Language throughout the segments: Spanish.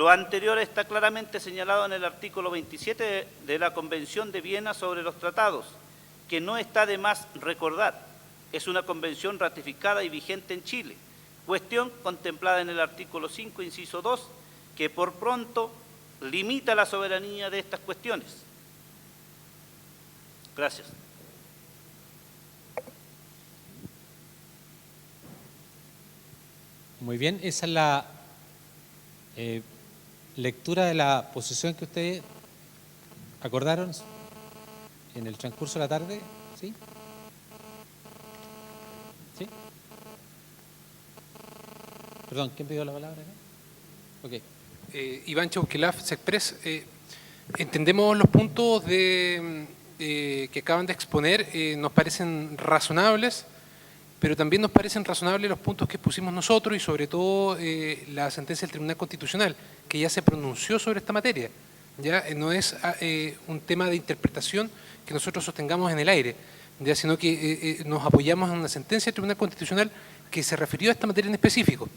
Lo anterior está claramente señalado en el artículo 27 de la Convención de Viena sobre los Tratados, que no está de más recordar. Es una convención ratificada y vigente en Chile, cuestión contemplada en el artículo 5, inciso 2, que por pronto limita la soberanía de estas cuestiones. Gracias. Muy bien, esa es la lectura de la posición que ustedes acordaron en el transcurso de la tarde, ¿sí? ¿Sí? Perdón, ¿quién pidió la palabra acá? Ok. Iván Chauquelaf, Sexpress. Entendemos los puntos que acaban de exponer, nos parecen razonables, pero también nos parecen razonables los puntos que expusimos nosotros y sobre todo la sentencia del Tribunal Constitucional, que ya se pronunció sobre esta materia. Ya no es un tema de interpretación que nosotros sostengamos en el aire, ya, sino que nos apoyamos en una sentencia del Tribunal Constitucional que se refirió a esta materia en específico.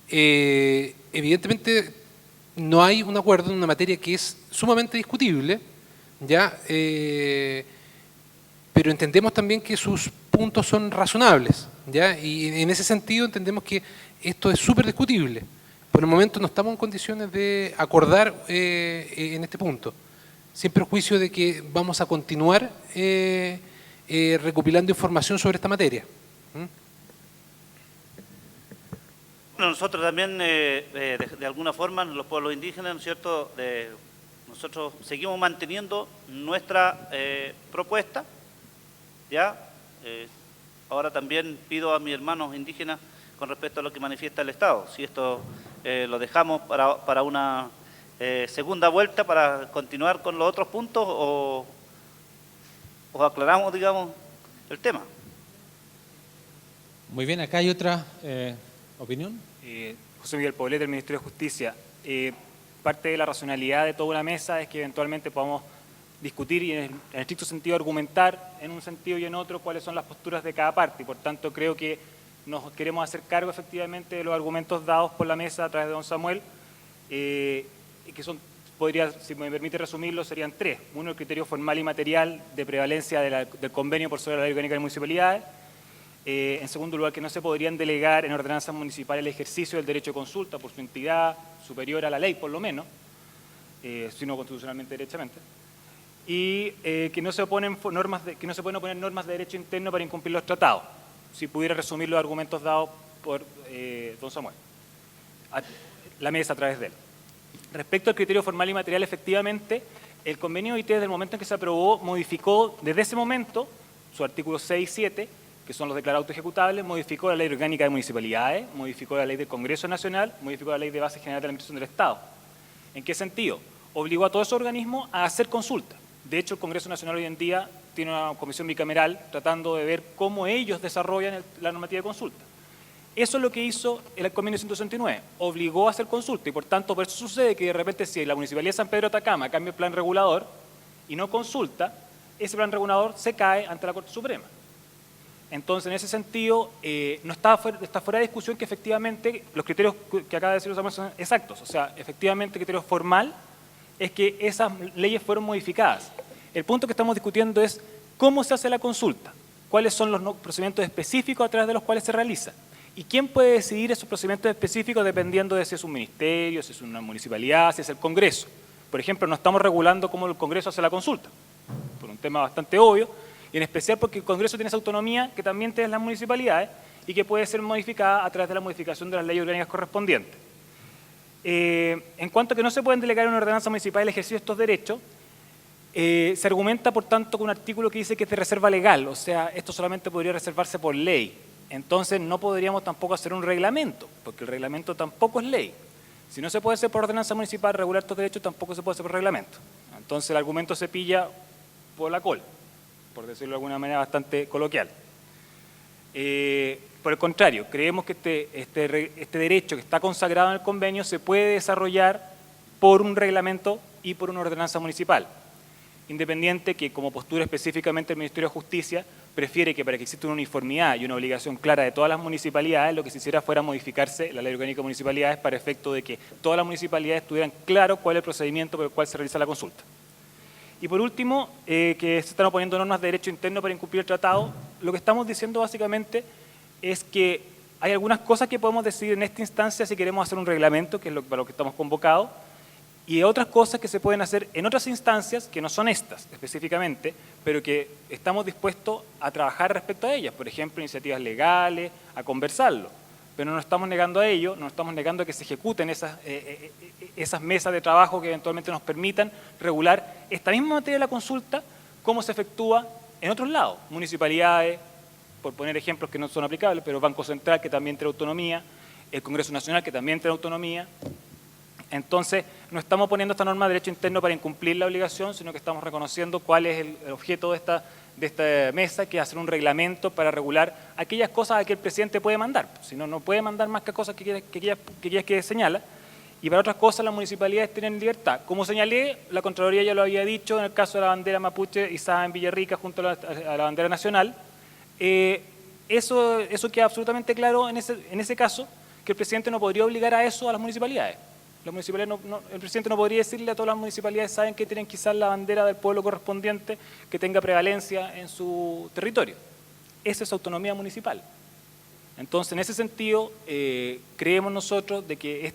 Evidentemente no hay un acuerdo en una materia que es sumamente discutible, ya, pero entendemos también que sus puntos son razonables, ¿ya? Y en ese sentido entendemos que esto es súper discutible. Por el momento no estamos en condiciones de acordar en este punto, sin perjuicio de que vamos a continuar recopilando información sobre esta materia. Bueno, nosotros también, de alguna forma, los pueblos indígenas, ¿no es cierto?, nosotros seguimos manteniendo nuestra propuesta, ¿ya? Ahora también pido a mis hermanos indígenas con respecto a lo que manifiesta el Estado, si esto lo dejamos para una segunda vuelta para continuar con los otros puntos o aclaramos, digamos, el tema. Muy bien, acá hay otra opinión. José Miguel Poblete, del Ministerio de Justicia. Parte de la racionalidad de toda una mesa es que eventualmente podamos discutir y en estricto sentido argumentar en un sentido y en otro cuáles son las posturas de cada parte. Y por tanto creo que nos queremos hacer cargo efectivamente de los argumentos dados por la mesa a través de don Samuel, y que son, si me permite resumirlo, serían tres. Uno, el criterio formal y material de prevalencia del convenio por sobre la ley orgánica de municipalidades. En segundo lugar, que no se podrían delegar en ordenanzas municipales el ejercicio del derecho de consulta por su entidad superior a la ley, por lo menos, sino constitucionalmente derechamente. Y que no se pueden oponer normas de derecho interno para incumplir los tratados, si pudiera resumir los argumentos dados por don Samuel, la mesa a través de él. Respecto al criterio formal y material, efectivamente, el convenio OIT desde el momento en que se aprobó modificó desde ese momento su artículo 6 y 7, que son los declarados ejecutables, modificó la ley orgánica de municipalidades, modificó la ley del Congreso Nacional, modificó la ley de base general de la Administración del Estado. ¿En qué sentido? Obligó a todos esos organismos a hacer consulta. De hecho, el Congreso Nacional hoy en día tiene una comisión bicameral tratando de ver cómo ellos desarrollan la normativa de consulta. Eso es lo que hizo el convenio 169, obligó a hacer consulta y por tanto por eso sucede que de repente si la Municipalidad de San Pedro de Atacama cambia el plan regulador y no consulta, ese plan regulador se cae ante la Corte Suprema. Entonces, en ese sentido, no está fuera de discusión que efectivamente los criterios que acaba de decir Samuel son exactos. O sea, efectivamente el criterio formal es que esas leyes fueron modificadas. El punto que estamos discutiendo es cómo se hace la consulta, cuáles son los procedimientos específicos a través de los cuales se realiza y quién puede decidir esos procedimientos específicos dependiendo de si es un ministerio, si es una municipalidad, si es el Congreso. Por ejemplo, no estamos regulando cómo el Congreso hace la consulta, por un tema bastante obvio, y en especial porque el Congreso tiene esa autonomía que también tienen las municipalidades y que puede ser modificada a través de la modificación de las leyes orgánicas correspondientes. En cuanto a que no se pueden delegar en una ordenanza municipal el ejercicio de estos derechos, se argumenta, por tanto, con un artículo que dice que es de reserva legal, o sea, esto solamente podría reservarse por ley. Entonces, no podríamos tampoco hacer un reglamento, porque el reglamento tampoco es ley. Si no se puede hacer por ordenanza municipal regular estos derechos, tampoco se puede hacer por reglamento. Entonces, el argumento se pilla por la cola, por decirlo de alguna manera bastante coloquial. Por el contrario, creemos que este derecho que está consagrado en el convenio se puede desarrollar por un reglamento y por una ordenanza municipal, independiente que como postura específicamente el Ministerio de Justicia prefiere que para que exista una uniformidad y una obligación clara de todas las municipalidades, lo que se hiciera fuera modificarse la Ley Orgánica de Municipalidades para efecto de que todas las municipalidades tuvieran claro cuál es el procedimiento por el cual se realiza la consulta. Y por último, que se están oponiendo normas de derecho interno para incumplir el tratado, lo que estamos diciendo básicamente es que hay algunas cosas que podemos decidir en esta instancia si queremos hacer un reglamento, que es para lo que estamos convocados, y otras cosas que se pueden hacer en otras instancias que no son estas específicamente, pero que estamos dispuestos a trabajar respecto a ellas, por ejemplo, iniciativas legales, a conversarlo. Pero no nos estamos negando a ello, no nos estamos negando a que se ejecuten esas mesas de trabajo que eventualmente nos permitan regular esta misma materia de la consulta, cómo se efectúa en otros lados, municipalidades, por poner ejemplos que no son aplicables, pero Banco Central, que también tiene autonomía, el Congreso Nacional, que también tiene autonomía. Entonces, no estamos poniendo esta norma de derecho interno para incumplir la obligación, sino que estamos reconociendo cuál es el objeto de esta mesa, que es hacer un reglamento para regular aquellas cosas a que el presidente puede mandar. Si no, no puede mandar más que cosas que señala. Y para otras cosas las municipalidades tienen libertad. Como señalé, la Contraloría ya lo había dicho en el caso de la bandera mapuche izada en Villarrica junto a la bandera nacional. Eso queda absolutamente claro en ese caso, que el presidente no podría obligar a eso a las municipalidades. El presidente no podría decirle a todas las municipalidades, saben que tienen que izar la bandera del pueblo correspondiente que tenga prevalencia en su territorio. Esa es autonomía municipal. Entonces, en ese sentido, creemos nosotros de que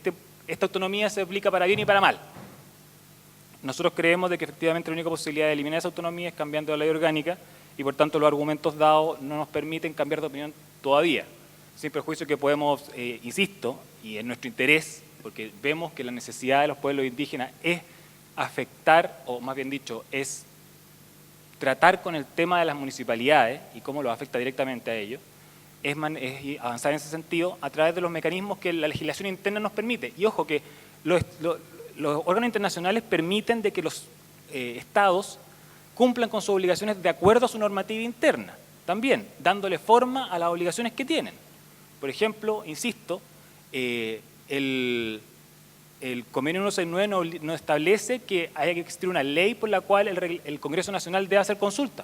esta autonomía se aplica para bien y para mal. Nosotros creemos de que efectivamente la única posibilidad de eliminar esa autonomía es cambiando la ley orgánica y por tanto los argumentos dados no nos permiten cambiar de opinión todavía. Sin perjuicio que podemos, insisto, y en nuestro interés, porque vemos que la necesidad de los pueblos indígenas es afectar, o más bien dicho, es tratar con el tema de las municipalidades y cómo lo afecta directamente a ellos, es avanzar en ese sentido a través de los mecanismos que la legislación interna nos permite. Y ojo que los órganos internacionales permiten de que los estados cumplan con sus obligaciones de acuerdo a su normativa interna, también dándole forma a las obligaciones que tienen. Por ejemplo, insisto, el convenio 169 no establece que haya que existir una ley por la cual el Congreso Nacional debe hacer consulta.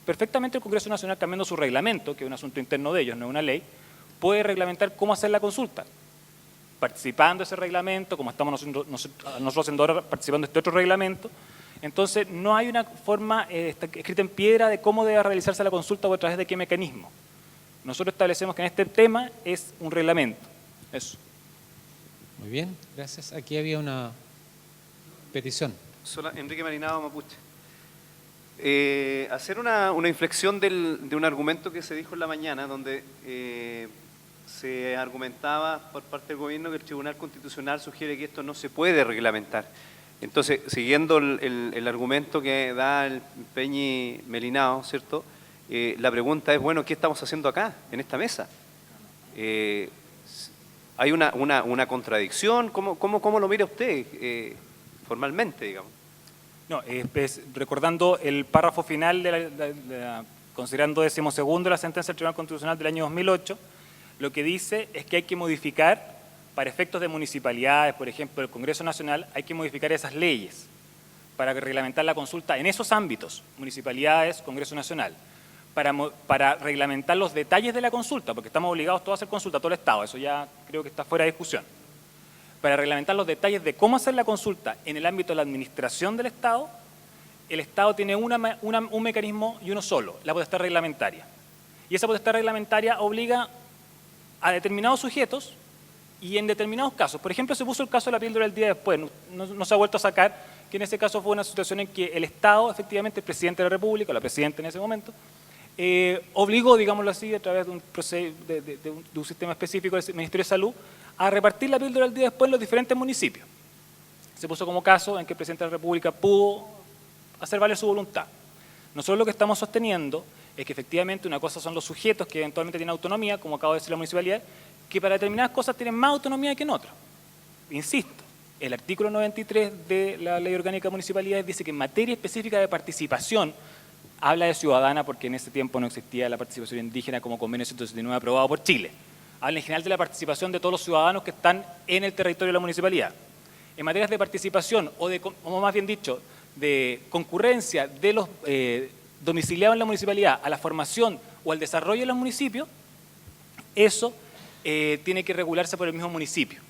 Perfectamente el Congreso Nacional, cambiando su reglamento, que es un asunto interno de ellos, no es una ley, puede reglamentar cómo hacer la consulta. Participando de ese reglamento, como estamos nosotros haciendo ahora, participando de este otro reglamento. Entonces, no hay una forma escrita en piedra de cómo debe realizarse la consulta o a través de qué mecanismo. Nosotros establecemos que en este tema es un reglamento. Eso. Muy bien, gracias. Aquí había una petición. Enrique Marinado, Mapuche. Hacer una inflexión de un argumento que se dijo en la mañana, donde se argumentaba por parte del gobierno que el Tribunal Constitucional sugiere que esto no se puede reglamentar. Entonces, siguiendo el argumento que da el Peñi Melinao, ¿cierto? La pregunta es, bueno, ¿qué estamos haciendo acá, en esta mesa? ¿Hay una contradicción? ¿Cómo lo mira usted formalmente, digamos? No, recordando el párrafo final, considerando 12º la sentencia del Tribunal Constitucional del año 2008, lo que dice es que hay que modificar, para efectos de municipalidades, por ejemplo, el Congreso Nacional, hay que modificar esas leyes para reglamentar la consulta en esos ámbitos, municipalidades, Congreso Nacional, para reglamentar los detalles de la consulta, porque estamos obligados todos a hacer consulta, todo el Estado, eso ya creo que está fuera de discusión. Para reglamentar los detalles de cómo hacer la consulta en el ámbito de la administración del Estado, el Estado tiene un mecanismo y uno solo, la potestad reglamentaria. Y esa potestad reglamentaria obliga a determinados sujetos y en determinados casos. Por ejemplo, se puso el caso de la píldora del día después, no se ha vuelto a sacar, que en ese caso fue una situación en que el Estado, efectivamente el presidente de la República, o la presidenta en ese momento, obligó, digámoslo así, a través de un sistema específico del Ministerio de Salud, a repartir la píldora del día después en los diferentes municipios. Se puso como caso en que el presidente de la República pudo hacer valer su voluntad. Nosotros lo que estamos sosteniendo es que efectivamente una cosa son los sujetos que eventualmente tienen autonomía, como acabo de decir la municipalidad, que para determinadas cosas tienen más autonomía que en otras. Insisto, el artículo 93 de la Ley Orgánica de Municipalidades dice que en materia específica de participación, habla de ciudadana porque en ese tiempo no existía la participación indígena como convenio 179 aprobado por Chile. Habla en general de la participación de todos los ciudadanos que están en el territorio de la municipalidad. En materias de participación, o más bien dicho, de concurrencia de domiciliado en la municipalidad a la formación o al desarrollo de los municipios, eso tiene que regularse por el mismo municipio.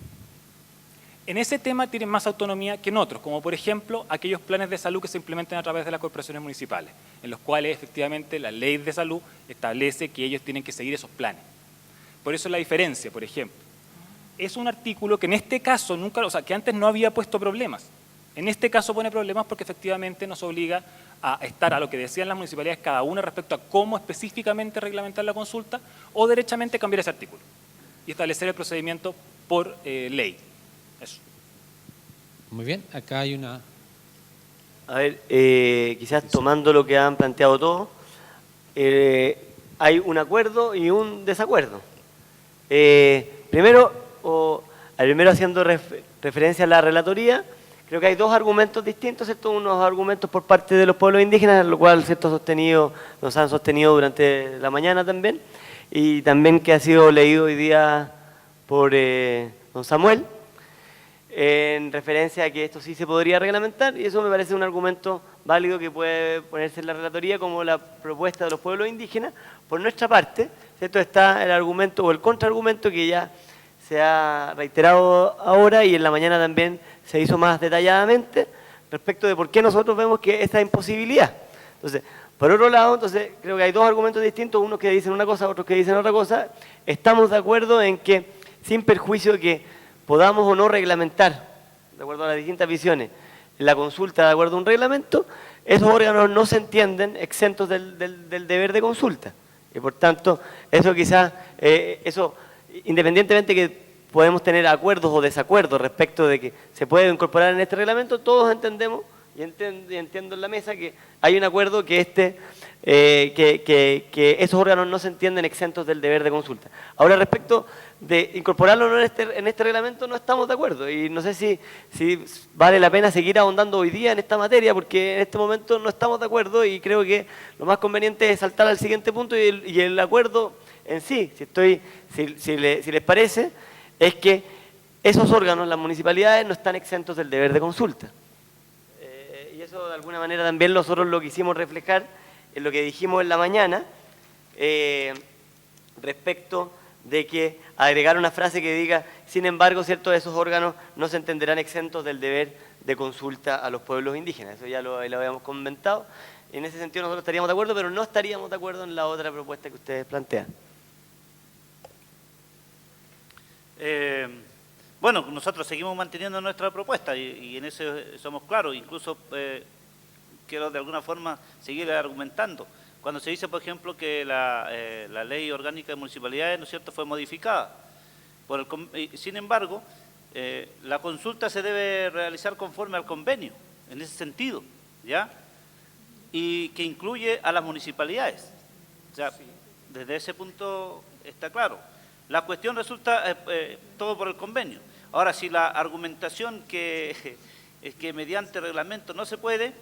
En ese tema tienen más autonomía que en otros, como por ejemplo aquellos planes de salud que se implementan a través de las corporaciones municipales, en los cuales efectivamente la ley de salud establece que ellos tienen que seguir esos planes. Por eso la diferencia, por ejemplo, es un artículo que en este caso nunca, o sea, que antes no había puesto problemas. En este caso pone problemas porque efectivamente nos obliga a estar a lo que decían las municipalidades cada una respecto a cómo específicamente reglamentar la consulta o derechamente cambiar ese artículo y establecer el procedimiento por ley. Eso. Muy bien, acá hay una... A ver, quizás tomando lo que han planteado todos, hay un acuerdo y un desacuerdo. Primero haciendo referencia a la relatoría, creo que hay dos argumentos distintos, ¿cierto? Unos argumentos por parte de los pueblos indígenas, lo cual, ¿cierto?, nos han sostenido durante la mañana también, y también que ha sido leído hoy día por don Samuel, en referencia a que esto sí se podría reglamentar, y eso me parece un argumento válido que puede ponerse en la relatoría como la propuesta de los pueblos indígenas. Por nuestra parte, ¿cierto?, está el argumento o el contraargumento que ya se ha reiterado ahora y en la mañana también se hizo más detalladamente respecto de por qué nosotros vemos que esta imposibilidad. Entonces, por otro lado, entonces creo que hay dos argumentos distintos, unos que dicen una cosa, otros que dicen otra cosa. Estamos de acuerdo en que, sin perjuicio de que podamos o no reglamentar, de acuerdo a las distintas visiones, la consulta de acuerdo a un reglamento, esos órganos no se entienden exentos del deber de consulta. Y por tanto, eso quizás, independientemente que podemos tener acuerdos o desacuerdos respecto de que se puede incorporar en este reglamento, todos entendemos, y entiendo en la mesa, que hay un acuerdo que que esos órganos no se entienden exentos del deber de consulta. Ahora, respecto de incorporarlo o no en este reglamento, no estamos de acuerdo, y no sé si vale la pena seguir ahondando hoy día en esta materia, porque en este momento no estamos de acuerdo y creo que lo más conveniente es saltar al siguiente punto y el acuerdo en sí, si les parece, es que esos órganos, las municipalidades, no están exentos del deber de consulta. Y eso de alguna manera también nosotros lo quisimos reflejar en lo que dijimos en la mañana, respecto de que agregar una frase que diga, sin embargo, cierto, esos órganos no se entenderán exentos del deber de consulta a los pueblos indígenas. Eso ya lo habíamos comentado. En ese sentido nosotros estaríamos de acuerdo, pero no estaríamos de acuerdo en la otra propuesta que ustedes plantean. Bueno, nosotros seguimos manteniendo nuestra propuesta y en eso somos claros. Incluso quiero de alguna forma seguir argumentando. Cuando se dice, por ejemplo, que la ley orgánica de municipalidades, ¿no es cierto?, fue modificada. Sin embargo, la consulta se debe realizar conforme al convenio, en ese sentido, ¿ya? Y que incluye a las municipalidades. O sea, desde ese punto está claro. La cuestión resulta todo por el convenio. Ahora, si la argumentación es que mediante reglamento no se puede,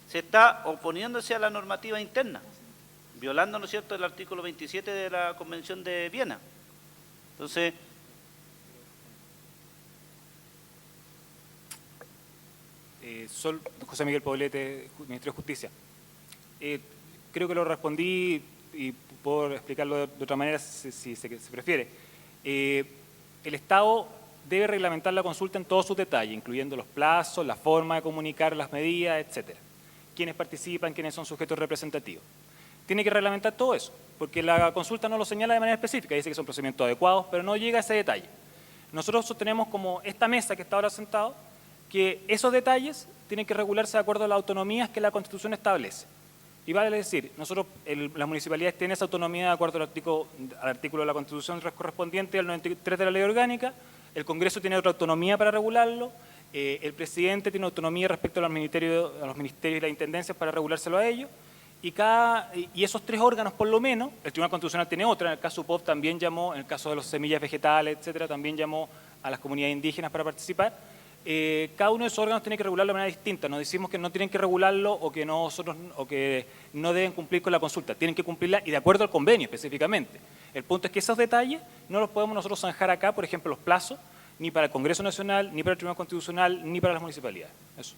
se está oponiéndose a la normativa interna, violando, ¿no es cierto?, el artículo 27 de la Convención de Viena. Entonces, José Miguel Poblete, Ministerio de Justicia. Creo que lo respondí y puedo explicarlo de otra manera si se prefiere. El Estado debe reglamentar la consulta en todos sus detalles, incluyendo los plazos, la forma de comunicar las medidas, etcétera. Quiénes participan, quiénes son sujetos representativos. Tiene que reglamentar todo eso, porque la consulta no lo señala de manera específica, dice que son procedimientos adecuados, pero no llega a ese detalle. Nosotros sostenemos, como esta mesa que está ahora sentado, que esos detalles tienen que regularse de acuerdo a las autonomías que la Constitución establece. Y vale decir, nosotros, las municipalidades tienen esa autonomía de acuerdo al artículo de la Constitución correspondiente al 93 de la Ley Orgánica, el Congreso tiene otra autonomía para regularlo, el presidente tiene autonomía respecto a los ministerios y las intendencias para regulárselo a ellos, y esos tres órganos, por lo menos, el Tribunal Constitucional tiene otra, en el caso UPOV también llamó, en el caso de las semillas vegetales, etcétera, también llamó a las comunidades indígenas para participar. Cada uno de esos órganos tiene que regularlo de manera distinta. No decimos que no tienen que regularlo o que no deben cumplir con la consulta. Tienen que cumplirla y de acuerdo al convenio específicamente. El punto es que esos detalles no los podemos nosotros zanjar acá, por ejemplo, los plazos, ni para el Congreso Nacional, ni para el Tribunal Constitucional, ni para las municipalidades. Eso.